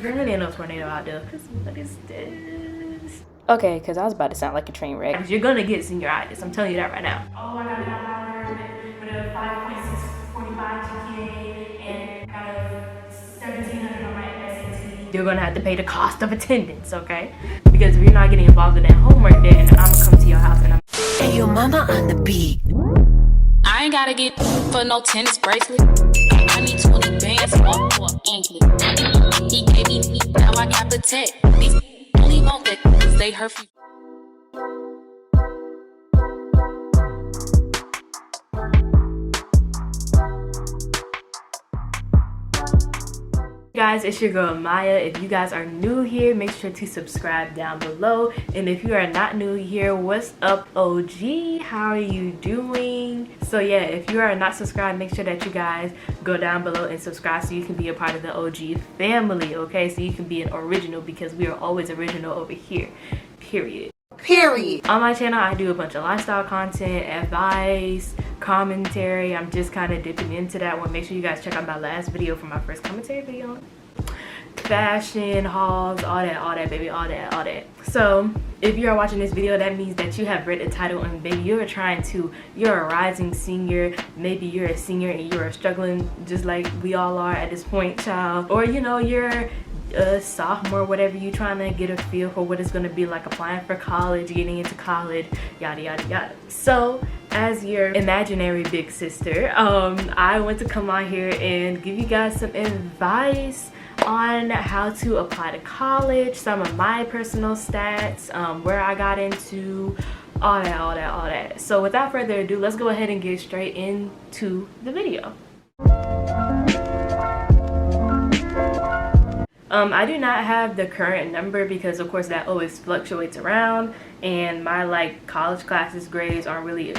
Girl, there ain't no tornado out there. What is this? Okay, because I was about to sound like a train wreck. You're gonna get senioritis. I'm telling you that right now. Oh, I got an outlier with a 5.645 GPA and got a 1,700 on my SAT. You're gonna have to pay the cost of attendance, okay? Because if you're not getting involved in that homework, then I'm gonna come to your house and Hey, your mama on the beat. I ain't gotta get for no tennis bracelet. I need 20 bands for an anklet. He gave me heat, now I got protect. These only want that cause they hurt me. guys, it's your girl Maya. If you guys are new here, make sure to subscribe down below. And if you are not new here, what's up OG? How are you doing? So yeah, if you are not subscribed, make sure that you guys go down below and subscribe so you can be a part of the OG family, okay? So you can be an original, because we are always original over here, period. On my channel, I do a bunch of lifestyle content, advice, commentary. I'm just kind of dipping into that one. Make sure you guys check out my last video for my first commentary video. Fashion, hauls, all that baby, all that. So if you are watching this video, that means that you have read the title and baby, you're a rising senior. Maybe you're a senior and you're struggling just like we all are at this point, child. Or you know, you're a sophomore, whatever, you trying to get a feel for what it's going to be like applying for college, getting into college, yada yada yada. So as your imaginary big sister, I want to come on here and give you guys some advice on how to apply to college, some of my personal stats, where I got into, all that. So without further ado, let's go ahead and get straight into the video. I do not have the current number because of course that always fluctuates around, and my like college classes grades aren't really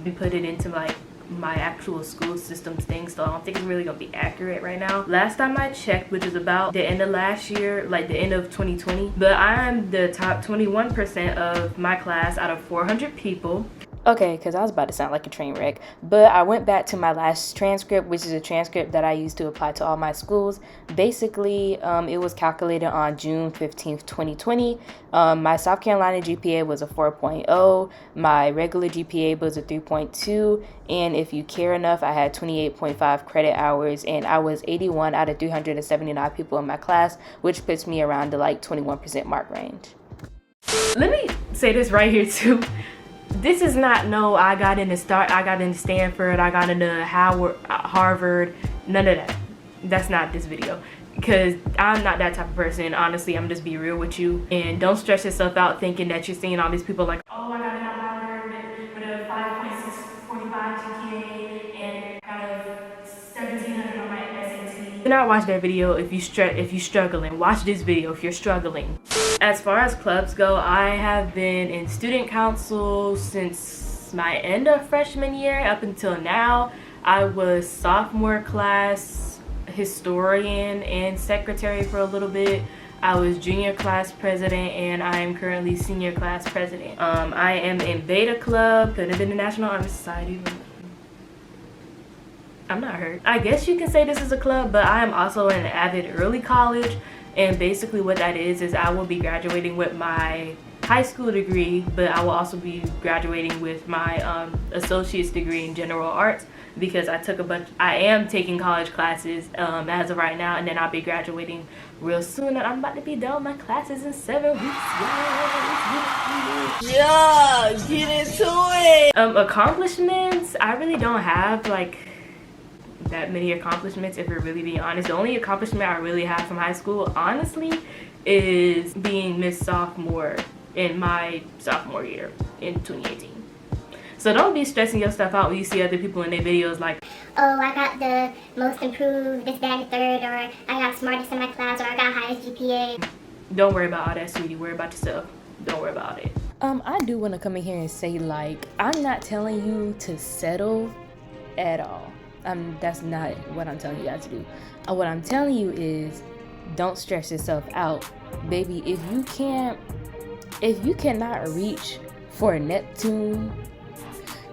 be put it into like my actual school systems thing, so I don't think it's really gonna be accurate right now. Last time I checked, which is about the end of last year, like the end of 2020, but I'm the top 21% of my class out of 400 people. Okay, because I was about to sound like a train wreck, but I went back to my last transcript, which is a transcript that I used to apply to all my schools. Basically, it was calculated on June 15th, 2020. My South Carolina GPA was a 4.0, my regular GPA was a 3.2, and if you care enough, I had 28.5 credit hours, and I was 81 out of 379 people in my class, which puts me around the like 21% mark range. Let me say this right here too. This is not no I got into Stanford, I got into Harvard, none of that. That's not this video, because I'm not that type of person. Honestly, I'm just be real with you, and don't stress yourself out thinking that you're seeing all these people like, oh, I got an outlier with a 5.645 GPA and got a 1,700 on my SAT. Do not watch that video if you're struggling. Watch this video if you're struggling. As far as clubs go, I have been in student council since my end of freshman year up until now. I was sophomore class historian and secretary for a little bit. I was junior class president, and I am currently senior class president. I am in Beta Club, could have been the National Honor Society. I'm not hurt. I guess you can say this is a club, but I am also an avid early college. And basically what that is I will be graduating with my high school degree, but I will also be graduating with my associate's degree in general arts, because I am taking college classes as of right now, and then I'll be graduating real soon, and I'm about to be done with my classes in 7 weeks. Yeah, get into it. Accomplishments, I really don't have like that many accomplishments, if we're really being honest. The only accomplishment I really have from high school, honestly, is being Miss Sophomore in my sophomore year in 2018. So don't be stressing yourself out when you see other people in their videos like, oh, I got the most improved, this, that, and third, or I got smartest in my class, or I got highest GPA. Don't worry about all that, sweetie. Worry about yourself. Don't worry about it. I do want to come in here and say, like, I'm not telling you to settle at all. That's not what I'm telling you guys to do. What I'm telling you is, don't stress yourself out, baby. If you cannot reach for Neptune,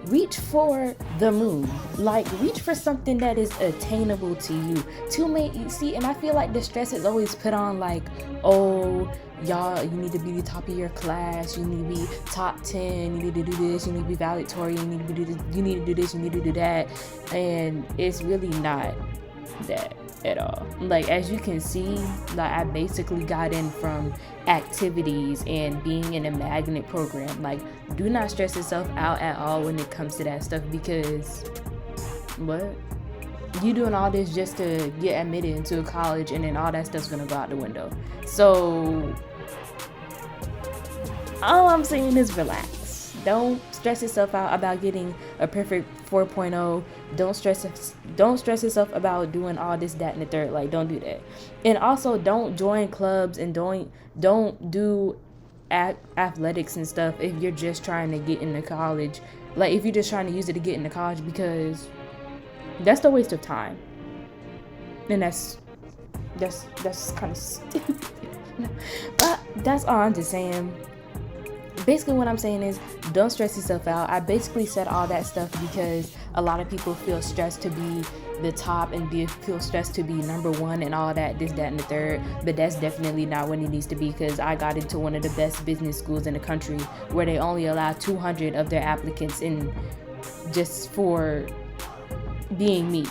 reach for the moon. Like, reach for something that is attainable to you. And I feel like the stress is always put on, like, oh, y'all, you need to be the top of your class, you need to be top 10, you need to do this, you need to be valedictorian, you need to do this, you need to do this, you need to do that. And it's really not that at all. Like, as you can see, like, I basically got in from activities and being in a magnet program. Like, do not stress yourself out at all when it comes to that stuff, because what? You doing all this just to get admitted into a college, and then all that stuff's gonna go out the window. So all I'm saying is relax. Don't stress yourself out about getting a perfect 4.0. Don't stress yourself about doing all this, that, and the third. Like, don't do that. And also, don't join clubs and don't do athletics and stuff if you're just trying to get into college. Like, if you're just trying to use it to get into college, because that's the waste of time. And that's kind of stupid. But that's all I'm just saying. Basically, what I'm saying is, don't stress yourself out. I basically said all that stuff because a lot of people feel stressed to be the top and feel stressed to be number one and all that, this, that, and the third. But that's definitely not what it needs to be, because I got into one of the best business schools in the country where they only allow 200 of their applicants in just for being me.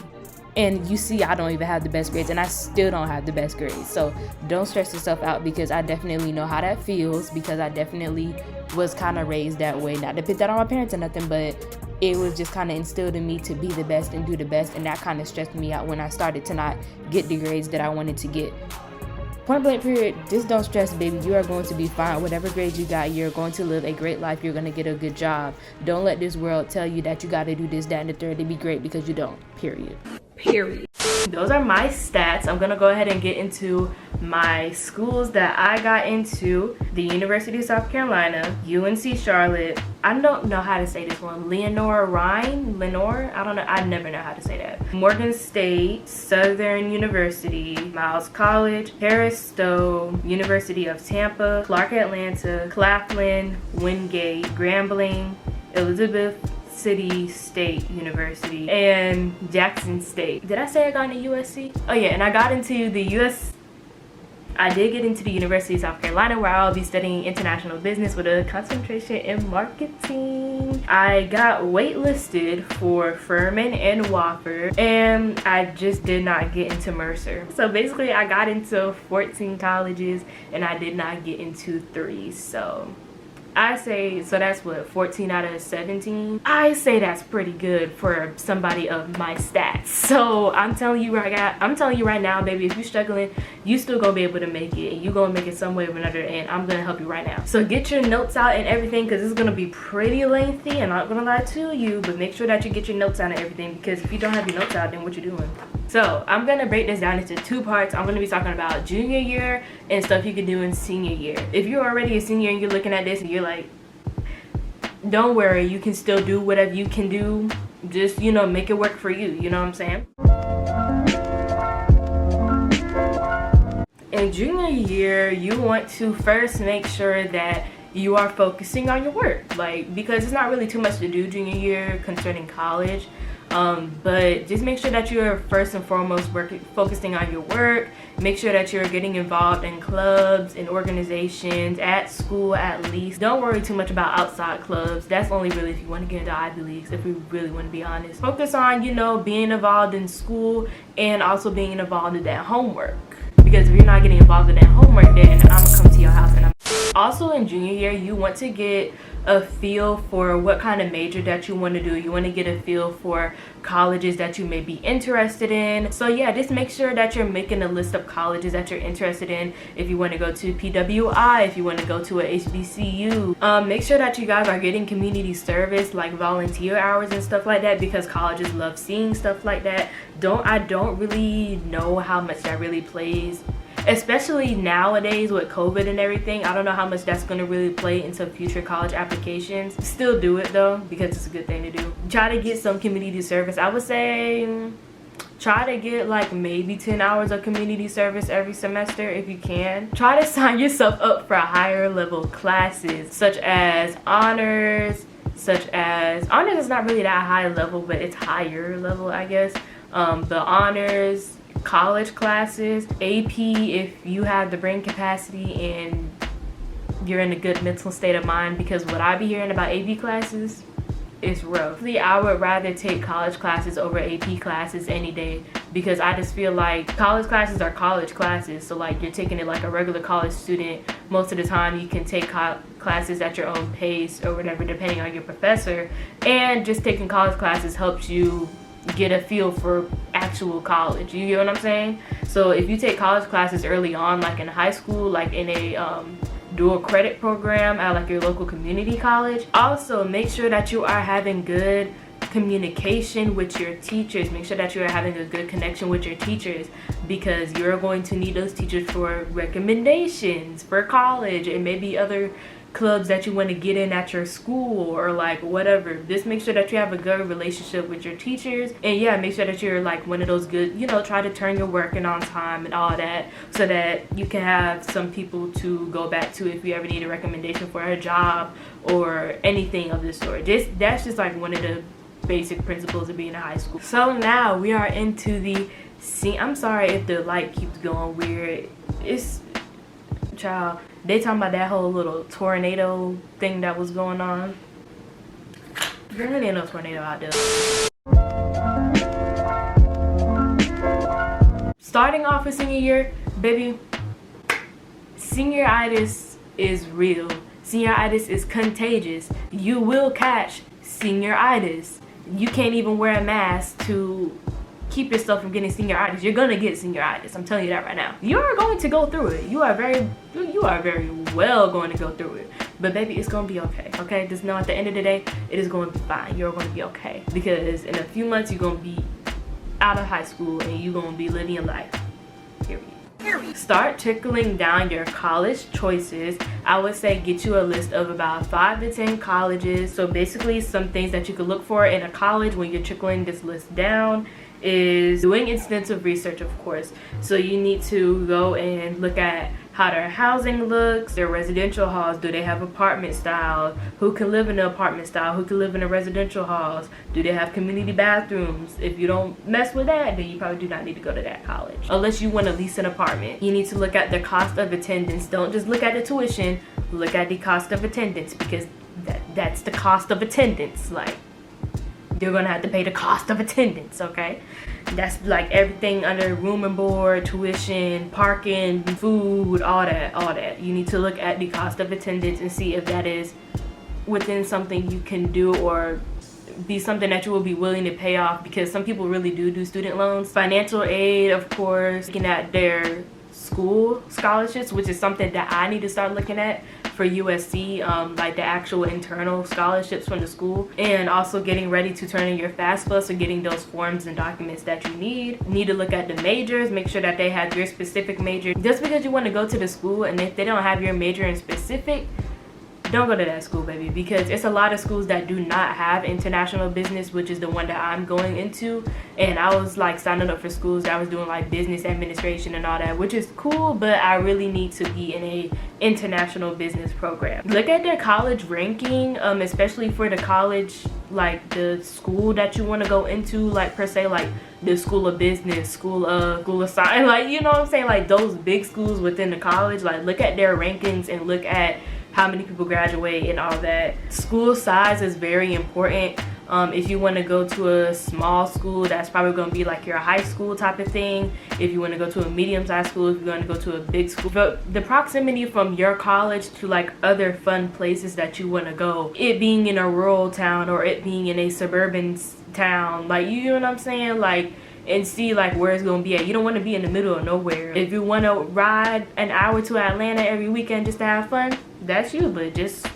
And you see, I don't even have the best grades, and I still don't have the best grades. So don't stress yourself out, because I definitely know how that feels, because I definitely was kind of raised that way. Not to put that on my parents or nothing, but it was just kind of instilled in me to be the best and do the best. And that kind of stressed me out when I started to not get the grades that I wanted to get. Point blank period, just don't stress, baby. You are going to be fine. Whatever grades you got, you're going to live a great life. You're going to get a good job. Don't let this world tell you that you got to do this, that, and the third to be great, because you don't. Period. Those are my stats. I'm gonna go ahead and get into my schools that I got into. The University of South Carolina, UNC Charlotte, I don't know how to say this one, Lenore, I don't know, I never know how to say that. Morgan State, Southern University, Miles College, Harris Stowe, University of Tampa, Clark Atlanta, Claflin, Wingate, Grambling, Elizabeth City State University, and Jackson State. Did I say I got into USC? Oh yeah, and I got into I did get into the University of South Carolina, where I'll be studying international business with a concentration in marketing. I got waitlisted for Furman and Wofford, and I just did not get into Mercer. So basically, I got into 14 colleges, and I did not get into 3. So I say, so that's what, 14 out of 17? I say that's pretty good for somebody of my stats. So I'm telling you right now, baby, if you're struggling, you still gonna be able to make it, and you gonna make it some way or another, and I'm gonna help you right now. So get your notes out and everything, because it's gonna be pretty lengthy. I'm not gonna lie to you, but make sure that you get your notes out and everything, because if you don't have your notes out, then what you doing? So I'm gonna break this down into 2 parts. I'm gonna be talking about junior year and stuff you can do in senior year. If you're already a senior and you're looking at this and you're like, don't worry, you can still do whatever you can do. Just, you know, make it work for you. You know what I'm saying? In junior year, you want to first make sure that you are focusing on your work. Like, because it's not really too much to do junior year concerning college. But just make sure that you're first and foremost focusing on your work. Make sure that you're getting involved in clubs and organizations at school at least. Don't worry too much about outside clubs. That's only really if you want to get into Ivy Leagues, if we really want to be honest. Focus on, you know, being involved in school and also being involved in that homework. Because if you're not getting involved in that homework, then I'm gonna come to your house. And also in junior year, you want to get a feel for what kind of major that you want to do. You want to get a feel for colleges that you may be interested in. So yeah, just make sure that you're making a list of colleges that you're interested in. If you want to go to PWI, if you want to go to a HBCU, make sure that you guys are getting community service, like volunteer hours and stuff like that, because colleges love seeing stuff like that. I don't really know how much that really plays, especially nowadays with COVID and everything. I don't know how much that's going to really play into future college applications. Still do it though, because it's a good thing to do. Try to get some community service. I would say try to get like maybe 10 hours of community service every semester if you can. Try to sign yourself up for higher level classes such as honors, such as honors is not really that high level, but it's higher level, I guess. The honors, college classes, AP if you have the brain capacity and you're in a good mental state of mind, because what I be hearing about AP classes is rough. I would rather take college classes over AP classes any day, because I just feel like college classes are college classes. So like you're taking it like a regular college student. Most of the time you can take classes at your own pace or whatever, depending on your professor. And just taking college classes helps you get a feel for actual college. You get what I'm saying? So if you take college classes early on, like in high school, like in a dual credit program at like your local community college, also make sure that you are having good communication with your teachers. Make sure that you are having a good connection with your teachers, because you're going to need those teachers for recommendations for college and maybe other clubs that you want to get in at your school or like whatever. Just make sure that you have a good relationship with your teachers, and yeah, make sure that you're like one of those good, you know, try to turn your work in on time and all that, so that you can have some people to go back to if you ever need a recommendation for a job or anything of this sort. That's just like one of the basic principles of being in high school. So now we are into the scene. I'm sorry if the light keeps going weird. It's, child, they talking about that whole little tornado thing that was going on. There really ain't no tornado out there. Starting off with senior year, baby, senioritis is real. Senioritis is contagious. You will catch senioritis. You can't even wear a mask to keep yourself from getting senioritis. You're gonna get senioritis. I'm telling you that right now. You are going to go through it. You are very well going to go through it. But baby, it's gonna be okay. Okay, just know at the end of the day, it is going to be fine. You're going to be okay, because in a few months you're gonna be out of high school and you're gonna be living your life. Period. Start trickling down your college choices. I would say get you a list of about 5 to 10 colleges. So basically some things that you could look for in a college when you're trickling this list down is doing extensive research, of course. So you need to go and look at how their housing looks, their residential halls. Do they have apartment style? Who can live in an apartment style? Who can live in a residential halls? Do they have community bathrooms? If you don't mess with that, then you probably do not need to go to that college, unless you want to lease an apartment. You need to look at the cost of attendance. Don't just look at the tuition, look at the cost of attendance, because that's the cost of attendance. Like, you're gonna have to pay the cost of attendance, okay? That's like everything under room and board, tuition, parking, food, all that. You need to look at the cost of attendance and see if that is within something you can do, or be something that you will be willing to pay off, because some people really do student loans. Financial aid, of course, looking at their school scholarships, which is something that I need to start looking at for USC, like the actual internal scholarships from the school, and also getting ready to turn in your FAFSA, or getting those forms and documents that you need. You need to look at the majors, make sure that they have your specific major. Just because you want to go to the school, and if they don't have your major in specific, don't go to that school, baby, because it's a lot of schools that do not have international business, which is the one that I'm going into. And I was like signing up for schools that I was doing like business administration and all that, which is cool, but I really need to be in a international business program. Look at their college ranking, especially for the college, like the school that you want to go into, like per se, like the school of business, school of science, like, you know what I'm saying, like those big schools within the college. Like, look at their rankings and look at how many people graduate and all that. School size is very important. If you want to go to a small school, that's probably going to be like your high school type of thing. If you want to go to a medium-sized school, if you're going to go to a big school. But the proximity from your college to like other fun places that you want to go, it being in a rural town or it being in a suburban town, like, you know what I'm saying, like, and see like where it's gonna be at. You don't want to be in the middle of nowhere. If you want to ride an hour to Atlanta every weekend just to have fun, that's you, but just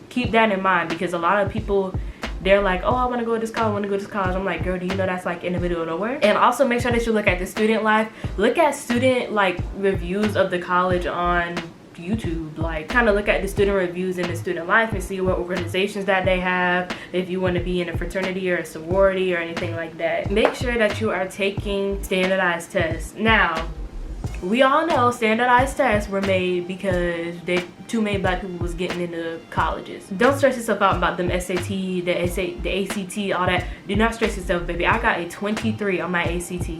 keep that in mind, because a lot of people, they're like, oh, I want to go to this college, I want to go to this college. I'm like, girl, do you know that's like in the middle of nowhere? And also make sure that you look at the student life. Look at student like reviews of the college on YouTube. Like, kind of look at the student reviews in the student life and see what organizations that they have, if you want to be in a fraternity or a sorority or anything like that. Make sure that you are taking standardized tests. Now, We all know standardized tests were made because too many black people was getting into colleges. Don't stress yourself out about them SAT, the ACT, all that. Do not stress yourself, baby. I got a 23 on my ACT,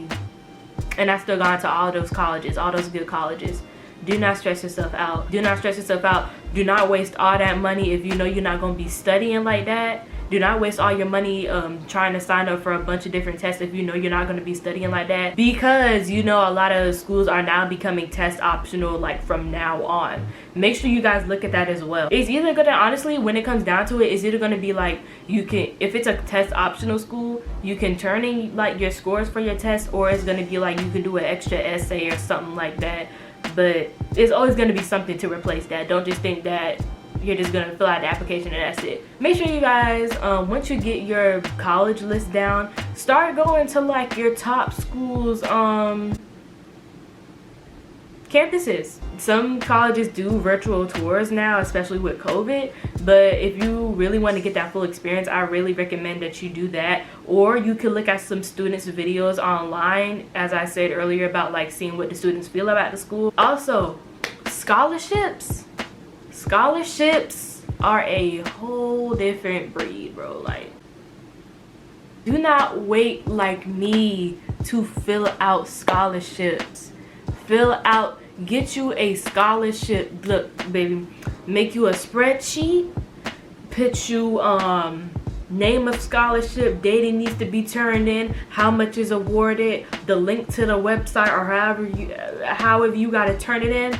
and I still got into all those colleges, all those good colleges. Do not stress yourself out. Do not stress yourself out. Do not waste all that money if you know you're not going to be studying like that. Do not waste all your money trying to sign up for a bunch of different tests if you know you're not going to be studying like that, because you know a lot of schools are now becoming test optional like from now on. Make sure you guys look at that as well. It's either gonna, honestly, when it comes down to it, it's either gonna be like you can, if it's a test optional school, you can turn in like your scores for your test, or it's gonna be like you can do an extra essay or something like that. But it's always gonna be something to replace that. Don't just think that you're just gonna fill out the application and that's it. Make sure you guys, once you get your college list down, start going to like your top schools campuses. Some colleges do virtual tours now, especially with COVID, but if you really want to get that full experience, I really recommend that you do that. Or you can look at some students' videos online, as I said earlier, about like seeing what the students feel about the school. Also, scholarships are a whole different breed, bro. Like, do not wait like me to fill out scholarships. Get you a scholarship. Look, baby, make you a spreadsheet, put you name of scholarship, date it needs to be turned in, how much is awarded, the link to the website, or however you gotta turn it in.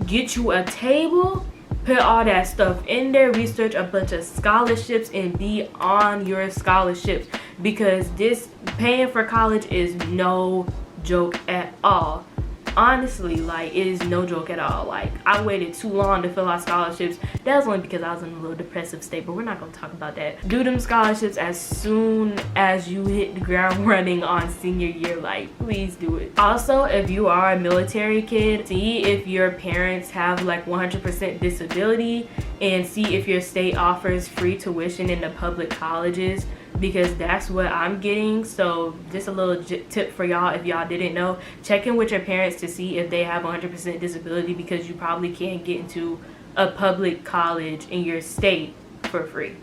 Get you a table, put all that stuff in there, research a bunch of scholarships, and be on your scholarships, because this paying for college is no joke at all. Honestly, like, it is no joke at all. Like, I waited too long to fill out scholarships. That was only because I was in a little depressive state, but we're not gonna talk about that. Do them scholarships as soon as you hit the ground running on senior year. Like, please do it. Also, if you are a military kid, see if your parents have like 100% disability, and see if your state offers free tuition in the public colleges, because that's what I'm getting. So just a little tip for y'all, if y'all didn't know, check in with your parents to see if they have 100% disability, because you probably can't get into a public college in your state for free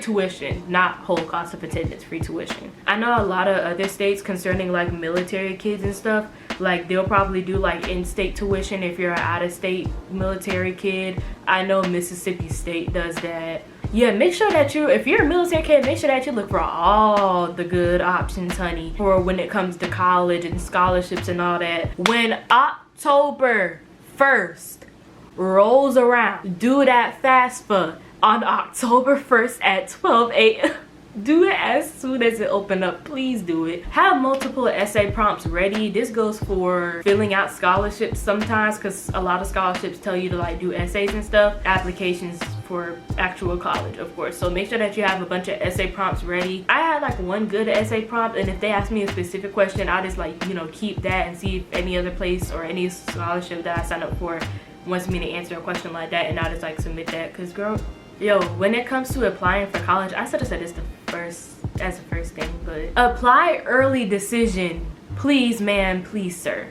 tuition, not whole cost of attendance, free tuition. I know a lot of other states concerning like military kids and stuff, like they'll probably do like in-state tuition if you're an out-of-state military kid. I know Mississippi State does that. Yeah, make sure that if you're a military kid, make sure that you look for all the good options, honey, for when it comes to college and scholarships and all that. When October 1st rolls around, do that FAFSA on October 1st at 12 a.m. Do it as soon as it open up. Please do it. Have multiple essay prompts ready. This goes for filling out scholarships sometimes, because a lot of scholarships tell you to like do essays and stuff. Applications for actual college, of course. So make sure that you have a bunch of essay prompts ready. I had like one good essay prompt, and if they ask me a specific question, I'll just like, you know, keep that and see if any other place or any scholarship that I signed up for wants me to answer a question like that, and I'll just like submit that. Because girl, yo, when it comes to applying for college, I should have said this as the first thing, but apply early decision, please, ma'am, please, sir.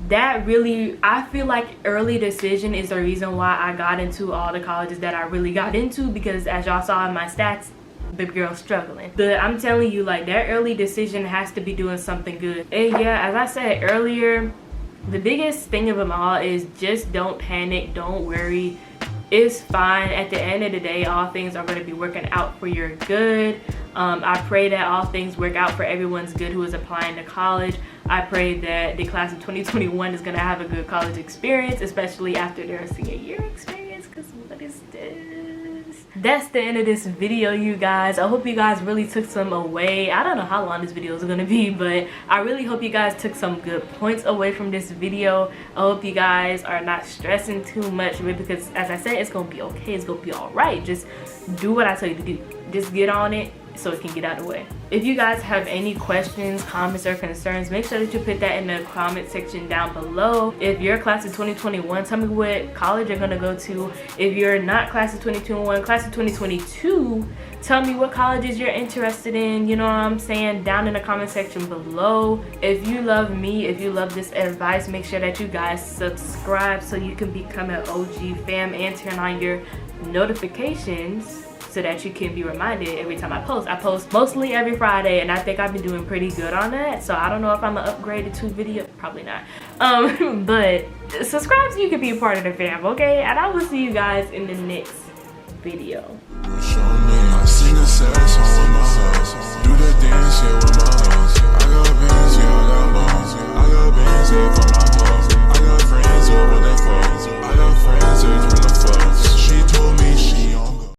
That really, I feel like early decision is the reason why I got into all the colleges that I really got into, because as y'all saw in my stats, baby girl struggling. But I'm telling you, like, that early decision has to be doing something good. And yeah, as I said earlier, the biggest thing of them all is just don't panic, don't worry. It's fine. At the end of the day, all things are going to be working out for your good. I pray that all things work out for everyone's good who is applying to college. I pray that the class of 2021 is going to have a good college experience, especially after their senior year experience, because what is this? That's the end of this video, you guys. I hope you guys really took some away. I don't know how long this video is going to be, but I really hope you guys took some good points away from this video. I hope you guys are not stressing too much, because as I said, it's going to be okay. It's going to be all right. Just do what I tell you to do. Just get on it so it can get out of the way. If you guys have any questions, comments, or concerns, make sure that you put that in the comment section down below. If you're class of 2021, tell me what college you're gonna go to. If you're not class of 2021, class of 2022, Tell me what colleges you're interested in, you know what I'm saying, down in the comment section below. If you love me, if you love this advice, make sure that you guys subscribe so you can become an OG fam and turn on your notifications so that you can be reminded every time I post. I post mostly every Friday, and I think I've been doing pretty good on that. So I don't know if I'm gonna upgrade to 2 videos, probably not. But subscribe so you can be a part of the fam, okay? And I will see you guys in the next video. I sing a sad song in my house. Do that dance, yeah.